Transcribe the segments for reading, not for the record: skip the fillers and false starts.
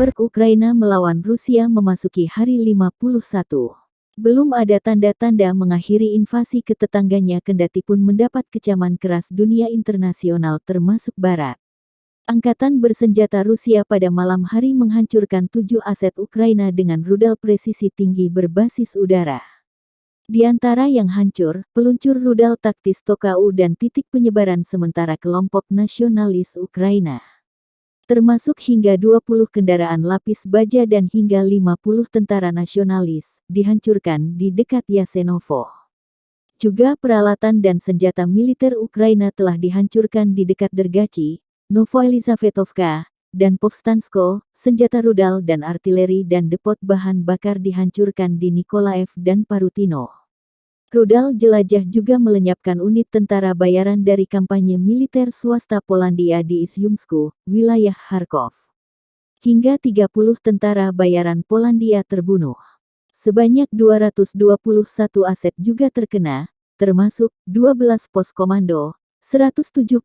Perang Ukraina melawan Rusia memasuki hari 51. Belum ada tanda-tanda mengakhiri invasi ke tetangganya kendati pun mendapat kecaman keras dunia internasional termasuk Barat. Angkatan bersenjata Rusia pada malam hari menghancurkan 7 aset Ukraina dengan rudal presisi tinggi berbasis udara. Di antara yang hancur, peluncur rudal taktis Toka-U dan titik penyebaran sementara kelompok nasionalis Ukraina. Termasuk hingga 20 kendaraan lapis baja dan hingga 50 tentara nasionalis, dihancurkan di dekat Yasenovo. Juga peralatan dan senjata militer Ukraina telah dihancurkan di dekat Dergachi, Novoelizavetovka, dan Povstansko, senjata rudal dan artileri dan depot bahan bakar dihancurkan di Nikolaev dan Parutino. Rudal jelajah juga melenyapkan unit tentara bayaran dari kampanye militer swasta Polandia di Izyumsku, wilayah Kharkov. Hingga 30 tentara bayaran Polandia terbunuh. Sebanyak 221 aset juga terkena, termasuk 12 pos komando, 176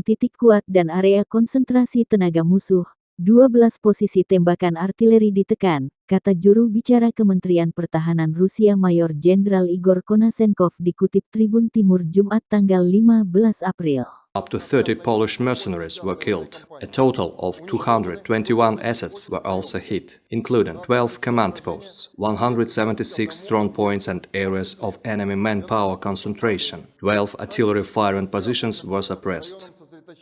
titik kuat dan area konsentrasi tenaga musuh, 12 posisi tembakan artileri ditekan, kata juru bicara Kementerian Pertahanan Rusia Mayor Jenderal Igor Konasenkov dikutip Tribun Timur Jumat tanggal 15 April. Up to 30 Polish mercenaries were killed. A total of 221 assets were also hit, including 12 command posts, 176 strong points and areas of enemy manpower concentration. 12 artillery firing positions were suppressed.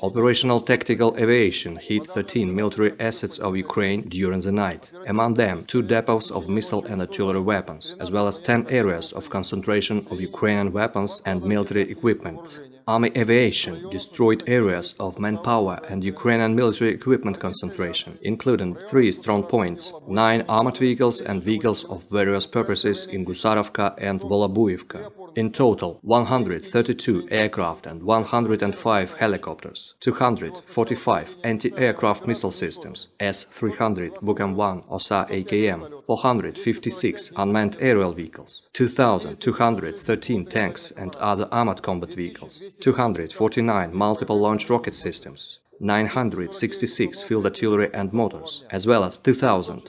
Operational tactical aviation hit 13 military assets of Ukraine during the night, among them 2 depots of missile and artillery weapons, as well as 10 areas of concentration of Ukrainian weapons and military equipment. Army aviation destroyed areas of manpower and Ukrainian military equipment concentration, including 3 strong points, 9 armored vehicles and vehicles of various purposes in Gusarovka and Volobuyevka. In total, 132 aircraft and 105 helicopters, 245 anti-aircraft missile systems, S-300 Bukan-1 OSA AKM, 456 unmanned aerial vehicles, 2,213 tanks and other armored combat vehicles, 249 multiple launch rocket systems, 966 field artillery and motors, as well as 2,110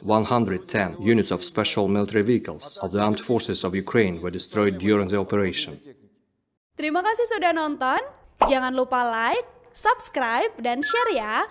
units of special military vehicles of the armed forces of Ukraine were destroyed during the operation. Terima kasih sudah nonton. Jangan lupa like, subscribe, dan share ya.